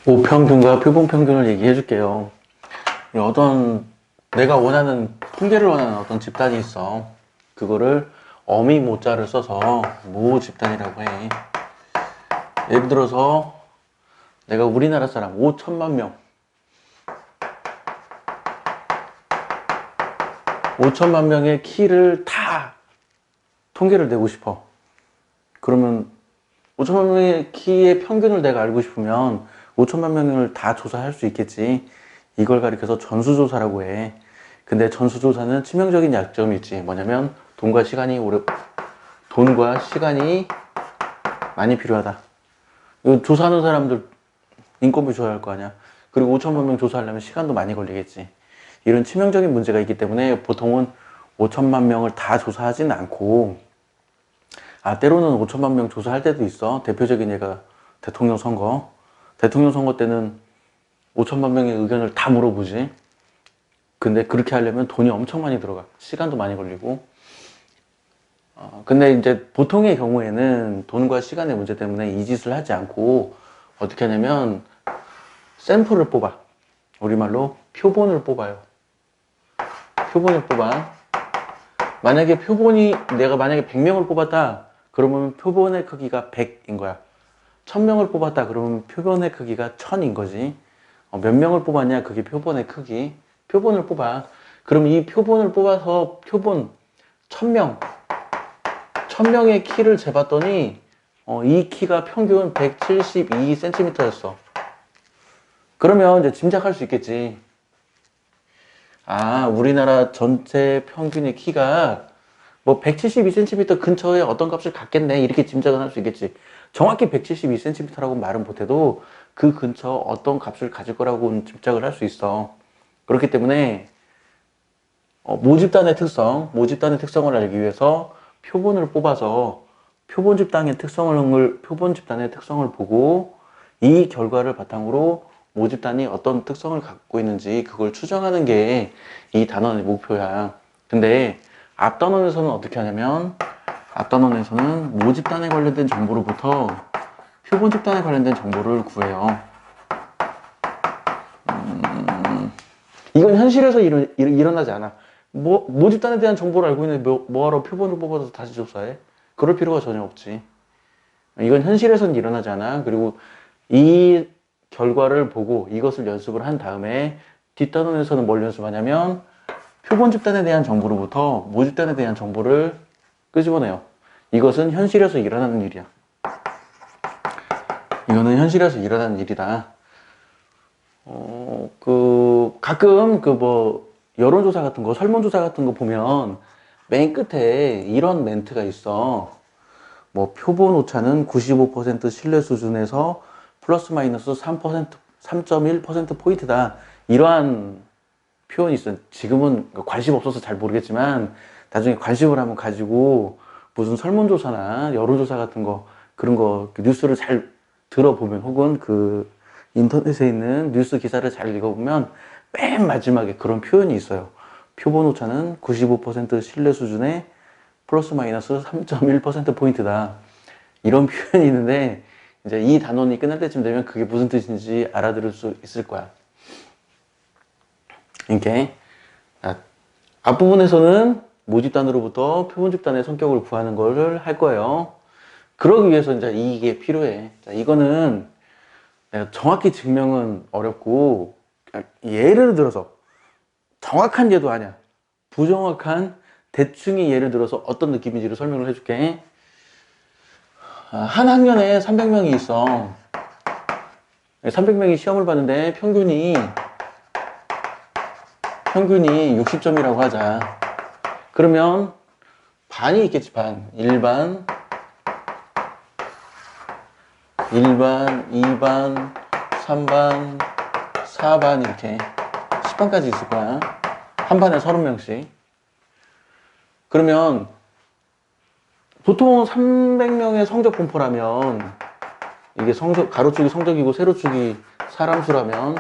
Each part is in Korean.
모평균과 표본평균을 얘기해 줄게요. 어떤 내가 원하는 통계를 원하는 어떤 집단이 있어. 그거를 어미 모자를 써서 모 집단이라고 해. 예를 들어서 내가 우리나라 사람 5천만 명 5천만 명의 키를 다 통계를 내고 싶어. 그러면 5천만 명의 키의 평균을 내가 알고 싶으면 5천만 명을 다 조사할 수 있겠지. 이걸 가리켜서 전수조사라고 해. 근데 전수조사는 치명적인 약점이 있지. 뭐냐면 돈과 시간이 많이 필요하다. 이거 조사하는 사람들 인건비 줘야 할 거 아니야. 그리고 5천만 명 조사하려면 시간도 많이 걸리겠지. 이런 치명적인 문제가 있기 때문에 보통은 5천만 명을 다 조사하지는 않고, 때로는 5천만 명 조사할 때도 있어. 대표적인 예가 대통령 선거. 대통령 선거 때는 5천만 명의 의견을 다 물어보지. 근데 그렇게 하려면 돈이 엄청 많이 들어가. 시간도 많이 걸리고. 근데 이제 보통의 경우에는 돈과 시간의 문제 때문에 이 짓을 하지 않고 어떻게 하냐면 샘플을 뽑아. 우리말로 표본을 뽑아요. 표본을 뽑아. 내가 만약에 100명을 뽑았다. 그러면 표본의 크기가 100인 거야. 1000명을 뽑았다. 그러면 표본의 크기가 1000인 거지. 몇 명을 뽑았냐? 그게 표본의 크기. 표본을 뽑아. 그럼 이 표본을 뽑아서 1000명의 키를 재봤더니, 이 키가 평균 172cm였어. 그러면 이제 짐작할 수 있겠지. 우리나라 전체 평균의 키가 뭐 172cm 근처에 어떤 값을 갖겠네. 이렇게 짐작은 할 수 있겠지. 정확히 172cm라고 말은 못해도 그 근처 어떤 값을 가질 거라고 짐작을 할 수 있어. 그렇기 때문에 모집단의 특성을 알기 위해서 표본을 뽑아서 표본 집단의 특성을 보고 이 결과를 바탕으로 모집단이 어떤 특성을 갖고 있는지 그걸 추정하는 게 이 단원의 목표야. 근데 앞단원에서는 어떻게 하냐면 앞단원에서는 모집단에 관련된 정보로부터 표본 집단에 관련된 정보를 구해요. 이건 현실에서 일어나지 않아. 모집단에 대한 정보를 알고 있는데 뭐하러 표본을 뽑아서 다시 조사해? 그럴 필요가 전혀 없지. 이건 현실에서는 일어나지 않아. 그리고 이 결과를 보고 이것을 연습을 한 다음에 뒷단원에서는 뭘 연습하냐면 표본 집단에 대한 정보로부터 모집단에 대한 정보를 끄집어내요. 이것은 현실에서 일어나는 일이야. 이거는 현실에서 일어나는 일이다. 가끔 여론조사 같은 거, 설문조사 같은 거 보면 맨 끝에 이런 멘트가 있어. 표본 오차는 95% 신뢰 수준에서 플러스 마이너스 3.1%포인트다. 이러한 표현이 있어요. 지금은 관심 없어서 잘 모르겠지만 나중에 관심을 한번 가지고 무슨 설문조사나 여론조사 같은 거 그런 거 뉴스를 잘 들어보면 혹은 인터넷에 있는 뉴스 기사를 잘 읽어보면 맨 마지막에 그런 표현이 있어요. 표본 오차는 95% 신뢰 수준의 플러스 마이너스 3.1%포인트다. 이런 표현이 있는데 이제 이 단원이 끝날 때쯤 되면 그게 무슨 뜻인지 알아들을 수 있을 거야. 이렇게 앞부분에서는 모집단으로부터 표본 집단의 성격을 구하는 것을 할 거예요. 그러기 위해서 이제 이게 필요해. 이거는 내가 정확히 증명은 어렵고 예를 들어서 정확한 예도 아니야. 부정확한 대충의 예를 들어서 어떤 느낌인지를 설명을 해줄게. 한 학년에 300명이 있어. 300명이 시험을 봤는데 평균이 60점이라고 하자. 그러면 반이 있겠지, 반. 1반, 2반, 3반, 4반 이렇게 10반까지 있을 거야. 한 반에 30명씩. 그러면 보통 300명의 성적 분포라면 이게 가로축이 성적이고 세로축이 사람 수라면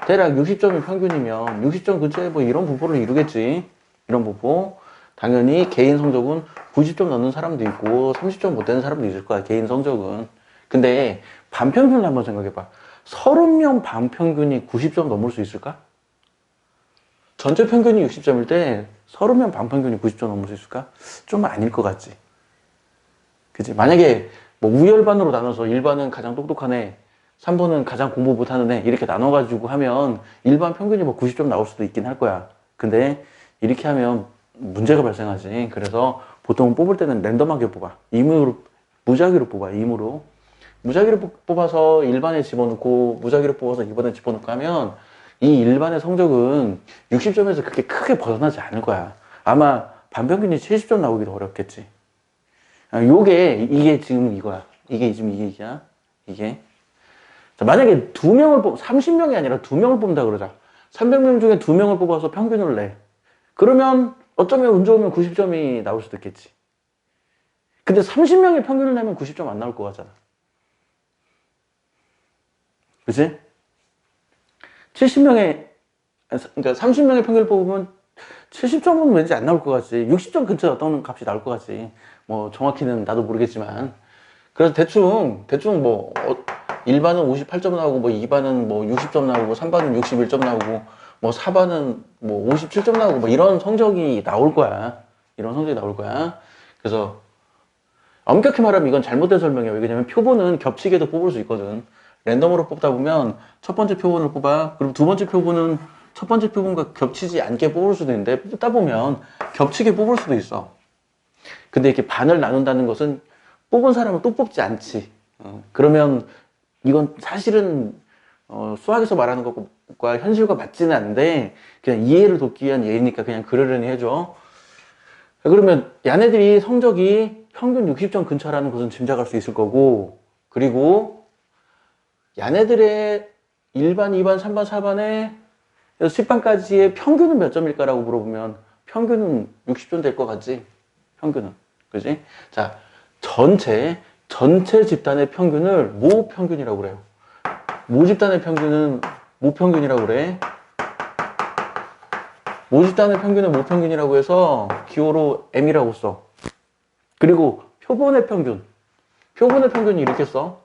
대략 60점이 평균이면 60점 근처에 이런 분포를 이루겠지. 이런 분포. 당연히 개인 성적은 90점 넣는 사람도 있고 30점 못 되는 사람도 있을 거야. 개인 성적은. 근데 반평균을 한번 생각해봐. 30명 반평균이 90점 넘을 수 있을까? 전체 평균이 60점일 때 30명 반평균이 90점 넘을 수 있을까? 좀 아닐 것 같지. 그치? 만약에 뭐 우열반으로 나눠서 1반은 가장 똑똑한 애, 3번은 가장 공부 못하는 애 이렇게 나눠가지고 하면 일반 평균이 뭐 90점 나올 수도 있긴 할 거야. 근데 이렇게 하면 문제가 발생하지. 그래서 보통 뽑을 때는 랜덤하게 뽑아. 임의로, 무작위로 뽑아. 임의로. 무작위로 뽑아서 일반에 집어넣고 무작위로 뽑아서 2반에 집어넣고 하면 이 일반의 성적은 60점에서 그렇게 크게 벗어나지 않을 거야. 아마 반평균이 70점 나오기도 어렵겠지. 이게 지금 이거야. 이게 지금 이게 얘기야. 이게. 자, 만약에 30명이 아니라 2명을 뽑는다 그러자. 300명 중에 2명을 뽑아서 평균을 내. 그러면 어쩌면 운 좋으면 90점이 나올 수도 있겠지. 근데 30명의 평균을 내면 90점 안 나올 것 같잖아. 그치? 그러니까 30명의 평균을 뽑으면 70점은 왠지 안 나올 것 같지. 60점 근처에 어떤 값이 나올 것 같지. 뭐 정확히는 나도 모르겠지만. 그래서 대충 뭐 1반은 58점 나오고 뭐 2반은 뭐 60점 나오고 3반은 61점 나오고 뭐 4반은 뭐 57점 나오고 뭐 이런 성적이 나올 거야. 이런 성적이 나올 거야. 그래서 엄격히 말하면 이건 잘못된 설명이에요. 왜냐면 표본은 겹치게도 뽑을 수 있거든. 랜덤으로 뽑다 보면 첫 번째 표본을 뽑아. 그리고 두 번째 표본은 첫 번째 표본과 겹치지 않게 뽑을 수도 있는데 뽑다 보면 겹치게 뽑을 수도 있어. 근데 이렇게 반을 나눈다는 것은 뽑은 사람은 또 뽑지 않지. 그러면 이건 사실은 수학에서 말하는 것과 현실과 맞지는 않는데 그냥 이해를 돕기 위한 예니까 그냥 그러려니 해줘. 그러면 얘네들이 성적이 평균 60점 근처라는 것은 짐작할 수 있을 거고, 그리고 얘네들의 1반, 2반, 3반, 4반에 10반까지의 평균은 몇 점일까라고 물어보면 평균은 60점 될 것 같지? 평균은. 그지? 자, 전체 집단의 평균을 모평균이라고 그래요. 모집단의 평균은 모평균이라고 그래. 모집단의 평균은 모평균이라고 해서 기호로 M이라고 써. 그리고 표본의 평균이 이렇게 써.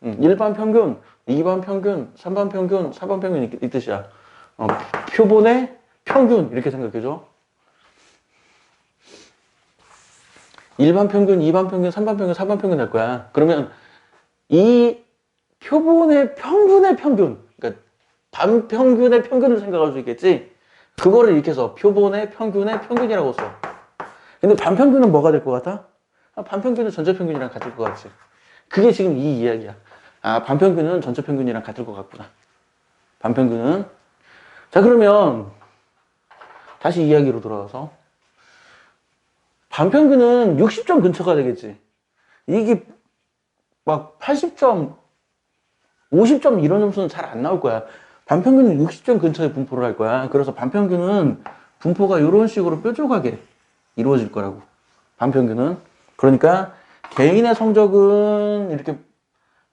1반 평균, 2반 평균, 3반 평균, 4반 평균 이 뜻이야. 표본의 평균 이렇게 생각해줘. 1반 평균, 2반 평균, 3반 평균, 4반 평균 될 거야. 그러면 이 표본의 평균의 평균, 그러니까 반평균의 평균을 생각할 수 있겠지? 그거를 이렇게 해서 표본의 평균의 평균이라고 써. 근데 반평균은 뭐가 될 것 같아? 반평균은 전체 평균이랑 같을 것 같지. 그게 지금 이 이야기야. 반평균은 전체 평균이랑 같을 것 같구나. 반평균은. 자, 그러면 다시 이야기로 돌아와서 반평균은 60점 근처가 되겠지. 이게 막 80점, 50점 이런 점수는 잘 안 나올 거야. 반평균은 60점 근처에 분포를 할 거야. 그래서 반평균은 분포가 이런 식으로 뾰족하게 이루어질 거라고. 반평균은. 그러니까 개인의 성적은 이렇게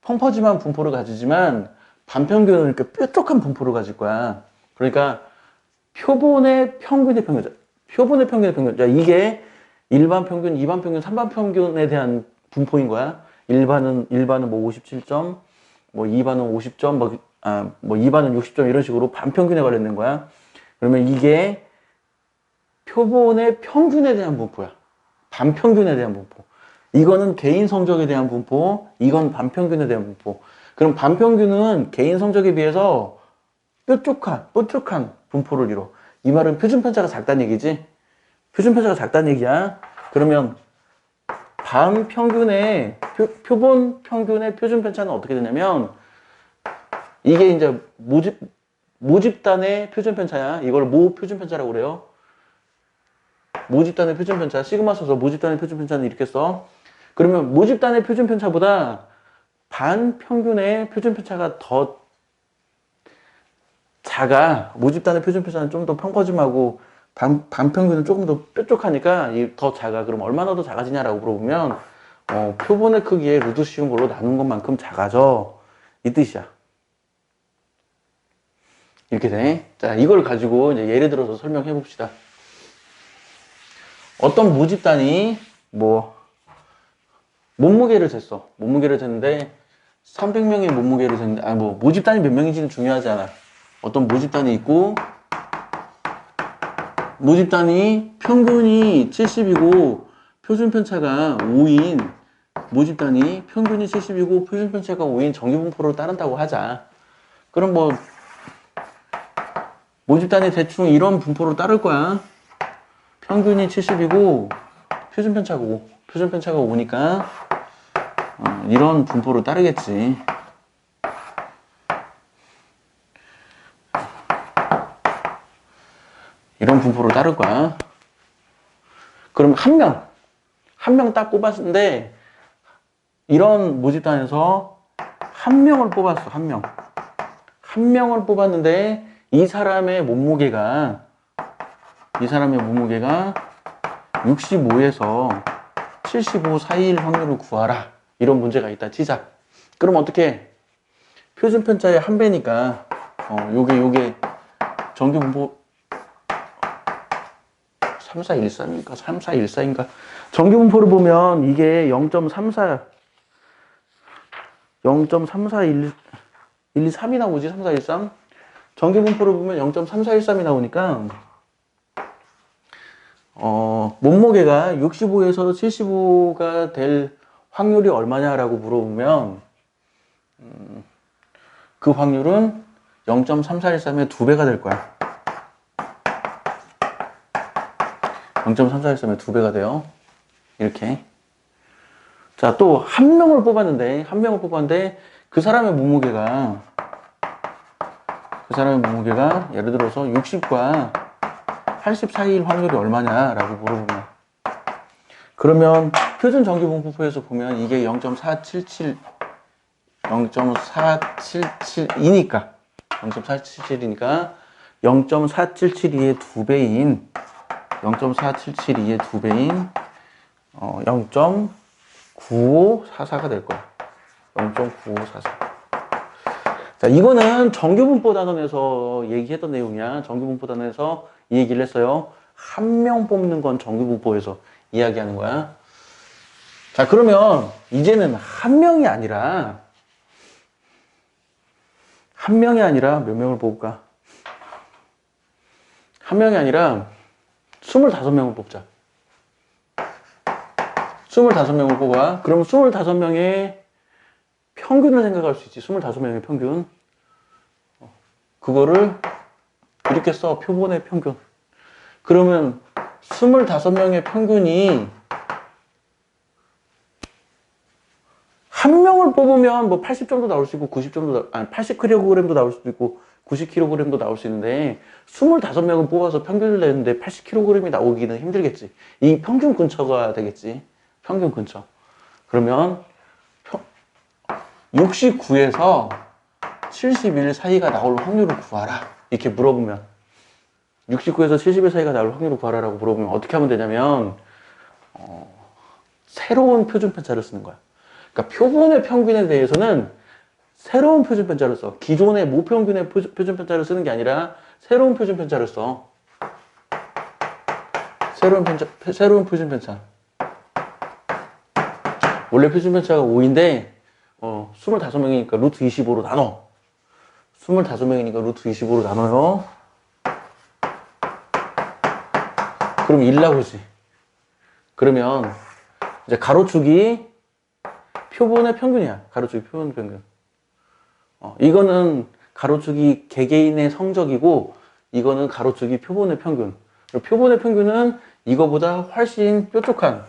펑퍼짐한 분포를 가지지만 반평균은 이렇게 뾰족한 분포를 가질 거야. 그러니까 표본의 평균의 평균. 표본의 평균의 평균. 자, 이게 1반 평균, 2반 평균, 3반 평균에 대한 분포인 거야. 1반은 뭐 57점, 뭐 2반은 50점, 뭐 2반은 60점 이런 식으로 반평균에 관련된 거야. 그러면 이게 표본의 평균에 대한 분포야. 반평균에 대한 분포. 이거는 개인 성적에 대한 분포, 이건 반평균에 대한 분포. 그럼 반평균은 개인 성적에 비해서 뾰족한 분포를 이뤄. 이 말은 표준편차가 작다는 얘기지? 표준편차가 작다는 얘기야. 그러면 반평균의 표본 평균의 표준편차는 어떻게 되냐면 이게 이제 모집단의 표준편차야. 이걸 모표준편차라고 그래요. 모집단의 표준편차. 시그마 써서 모집단의 표준편차는 이렇게 써. 그러면 모집단의 표준편차보다 반평균의 표준편차가 더 작아. 모집단의 표준편차는 좀 더 평퍼짐하고 반평균은 조금 더 뾰족하니까 더 작아. 그럼 얼마나 더 작아지냐라고 물어보면 표본의 크기에 루드시운 걸로 나눈 것만큼 작아져. 이 뜻이야. 이렇게 돼. 자, 이걸 가지고 이제 예를 들어서 설명해 봅시다. 어떤 모집단이 몸무게를 쟀어. 몸무게를 쟀는데 300명의 몸무게를 쟀는데, 뭐, 모집단이 몇 명인지는 중요하지 않아. 어떤 모집단이 있고, 모집단이 평균이 70이고, 표준편차가 5인, 모집단이 평균이 70이고, 표준편차가 5인 정규분포를 따른다고 하자. 그럼 뭐, 모집단이 대충 이런 분포로 따를 거야. 평균이 70이고, 표준편차가 5. 표준편차가 5니까, 이런 분포로 따르겠지. 이런 분포로 따를 거야. 그럼 한 명 딱 뽑았는데, 이런 모집단에서 한 명을 뽑았어, 한 명. 한 명을 뽑았는데, 이 사람의 몸무게가 65에서 75 사이일 확률을 구하라. 이런 문제가 있다 치자. 그럼 어떻게? 표준편차의 한 배니까, 요게 정규분포 3413인가 3414인가 정규분포를 보면 이게 0.34 0.34123이 나오지. 3413 정규분포를 보면 0.3413이 나오니까 몸무게가 65에서 75가 될 확률이 얼마냐라고 물어보면 그 확률은 0.3413의 2배가 될 거야. 0.3413의 2배가 돼요. 이렇게. 자, 또 한 명을 뽑았는데 그 사람의 몸무게가 예를 들어서 60과 80 사이일 확률이 얼마냐라고 물어보면, 그러면 표준 정규분포에서 보면 이게 0.477이니까 0.477의 2배인 0.9544가 될 거야. 0.9544. 자, 이거는 정규분포 단원에서 얘기했던 내용이야. 정규분포 단원에서 이 얘기를 했어요. 한 명 뽑는 건 정규분포에서 이야기하는 거야. 자, 그러면 이제는 한 명이 아니라 몇 명을 뽑을까? 한 명이 아니라 25명을 뽑자. 25명을 뽑아. 그럼 25명의 평균을 생각할 수 있지. 25명의 평균. 그거를 이렇게 써. 표본의 평균. 그러면 25명의 평균이 한 명을 뽑으면 뭐 80 정도 나올 수 있고 90 정도, 80kg도 나올 수도 있고 90kg도 나올 수 있는데 25명을 뽑아서 평균을 내는데 80kg이 나오기는 힘들겠지. 이 평균 근처가 되겠지. 평균 근처. 그러면 69에서 71 사이가 나올 확률을 구하라. 이렇게 물어보면 69에서 71 사이가 나올 확률을 구하라라고 물어보면 어떻게 하면 되냐면 새로운 표준편차를 쓰는 거야. 그러니까 표본의 평균에 대해서는 새로운 표준편차를 써. 기존의 모평균의 표준편차를 쓰는 게 아니라 새로운 표준편차를 써. 새로운 표준편차. 원래 표준편차가 5인데 25명이니까 루트 25로 나눠. 25명이니까 루트 25로 나눠요. 그럼 1 나오지. 그러면 이제 가로축이 표본의 평균이야. 가로축이 표본의 평균. 이거는 가로축이 개개인의 성적이고 이거는 가로축이 표본의 평균. 표본의 평균은 이거보다 훨씬 뾰족한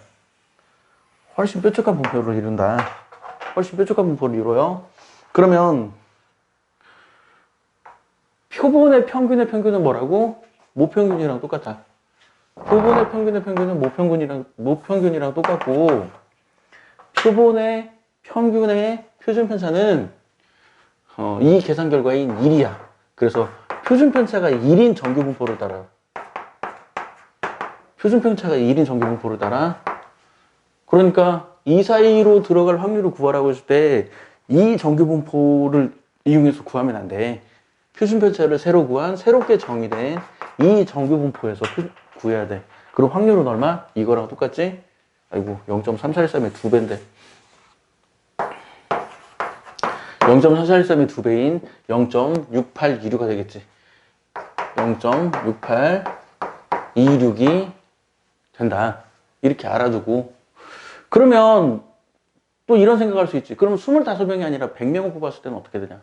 분포를 이룬다. 훨씬 뾰족한 분포를 이뤄요. 그러면 표본의 평균의 평균은 뭐라고? 모평균이랑 똑같아. 표본의 평균의 평균은 모평균이랑 똑같고, 표본의 평균의 표준편차는 이 계산 결과인 1이야. 그래서 표준편차가 1인 정규분포를 따라. 표준편차가 1인 정규분포를 따라. 그러니까 이 사이로 들어갈 확률을 구하라고 했을 때 이 정규분포를 이용해서 구하면 안 돼. 표준편차를 새롭게 정의된 이 정규분포에서 구해야 돼. 그럼 확률은 얼마? 이거랑 똑같지? 아이고, 0.3413의 2배인데. 0.443의 2배인 0.6826가 되겠지. 0.6826이 된다. 이렇게 알아두고. 그러면 또 이런 생각할 수 있지. 그러면 25명이 아니라 100명을 뽑았을 때는 어떻게 되냐?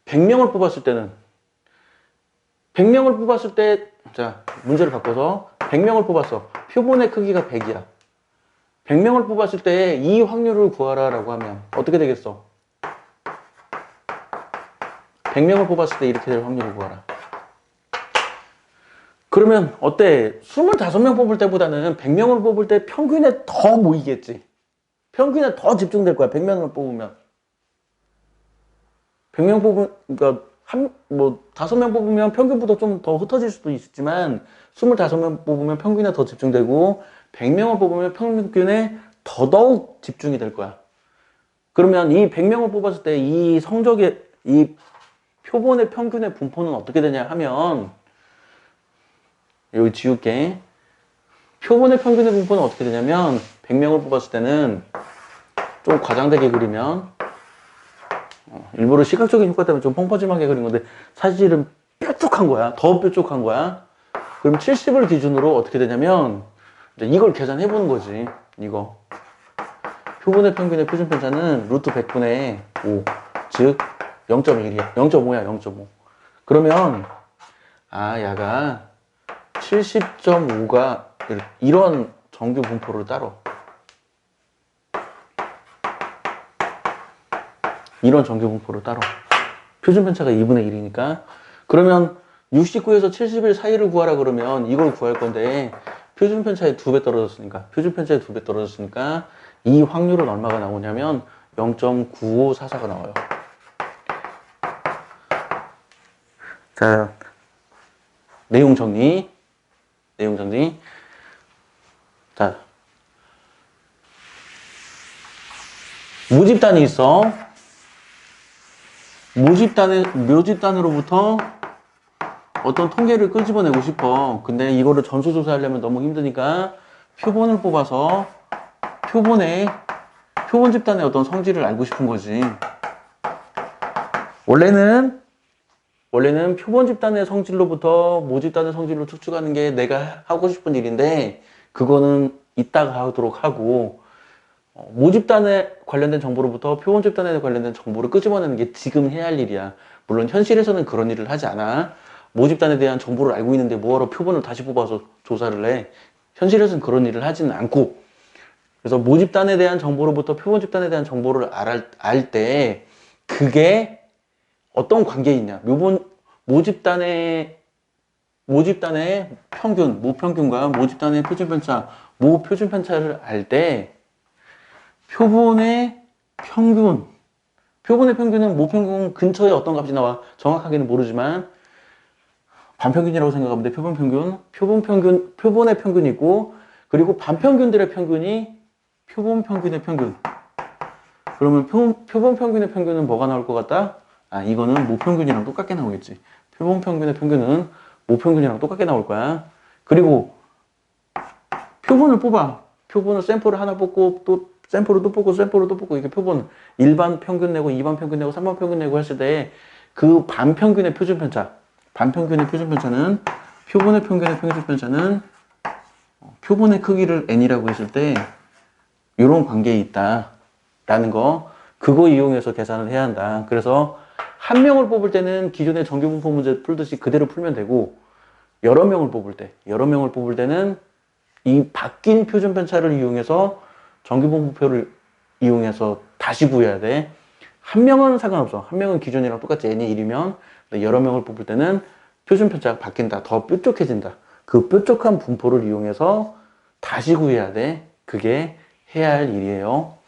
100명을 뽑았을 때는 100명을 뽑았을 때, 자, 문제를 바꿔서 100명을 뽑았어. 표본의 크기가 100이야. 100명을 뽑았을 때 이 확률을 구하라 라고 하면 어떻게 되겠어? 100명을 뽑았을 때 이렇게 될 확률을 구하라. 그러면 어때? 25명 뽑을 때보다는 100명을 뽑을 때 평균에 더 모이겠지. 평균에 더 집중될 거야. 100명을 뽑으면. 100명 뽑으면, 그러니까 5명 뽑으면 평균보다 좀 더 흩어질 수도 있지만 25명 뽑으면 평균에 더 집중되고 100명을 뽑으면 평균에 더더욱 집중이 될 거야. 그러면 이 100명을 뽑았을 때 이 성적의 이 표본의 평균의 분포는 어떻게 되냐 하면 여기 지울게. 표본의 평균의 분포는 어떻게 되냐면 100명을 뽑았을 때는 좀 과장되게 그리면 일부러 시각적인 효과 때문에 좀 펑퍼짐하게 그린 건데 사실은 뾰족한 거야. 더 뾰족한 거야. 그럼 70을 기준으로 어떻게 되냐면 이제 이걸 계산해 보는 거지. 이거 표본의 평균의 표준편차는 루트 100분의 5, 즉 0.1이야. 0.5야. 0.5. 그러면 야가 70.5가 이런 정규 분포를 따로 이런 정규 분포를 따로 표준 편차가 2분의 1이니까 그러면 69에서 71 사이를 구하라 그러면 이걸 구할 건데 표준 편차의 2배 떨어졌으니까 이 확률은 얼마가 나오냐면 0.9544가 나와요. 자, 내용 정리. 자, 모집단이 있어. 묘집단으로부터 어떤 통계를 끄집어내고 싶어. 근데 이거를 전수조사하려면 너무 힘드니까 표본을 뽑아서 표본 집단의 어떤 성질을 알고 싶은 거지. 원래는 표본 집단의 성질로부터 모집단의 성질로 추측하는 게 내가 하고 싶은 일인데 그거는 이따가 하도록 하고 모집단에 관련된 정보로부터 표본 집단에 관련된 정보를 끄집어내는 게 지금 해야 할 일이야. 물론 현실에서는 그런 일을 하지 않아. 모집단에 대한 정보를 알고 있는데 뭐하러 표본을 다시 뽑아서 조사를 해. 현실에서는 그런 일을 하지는 않고. 그래서 모집단에 대한 정보로부터 표본 집단에 대한 정보를 알 때 그게 어떤 관계에 있냐. 모집단의 평균, 모평균과 모집단의 표준편차, 모표준편차를 알 때 표본의 평균은 모평균 근처에 어떤 값이 나와. 정확하게는 모르지만 반평균이라고 생각하면 돼. 표본의 평균이고 그리고 반평균들의 평균이 표본 평균의 평균. 그러면 표본 평균의 평균은 뭐가 나올 것 같다? 이거는 모평균이랑 똑같게 나오겠지. 표본 평균의 평균은 모평균이랑 똑같게 나올 거야. 그리고 표본을 뽑아. 표본을 샘플을 하나 뽑고 또 샘플을 또 뽑고 이렇게 표본 일반 평균 내고 2반 평균 내고 3반 평균 내고 했을 때 그 반평균의 표준편차는 표본의 평균의 표준편차는 표본의 크기를 n이라고 했을 때 이런 관계에 있다라는 거 그거 이용해서 계산을 해야 한다. 그래서 한 명을 뽑을 때는 기존의 정규분포 문제 풀듯이 그대로 풀면 되고 여러 명을 뽑을 때는 이 바뀐 표준편차를 이용해서 정규분포표를 이용해서 다시 구해야 돼. 한 명은 상관없어. 한 명은 기존이랑 똑같이 n이 1이면 여러 명을 뽑을 때는 표준편차가 바뀐다. 더 뾰족해진다. 그 뾰족한 분포를 이용해서 다시 구해야 돼. 그게 해야 할 일이에요.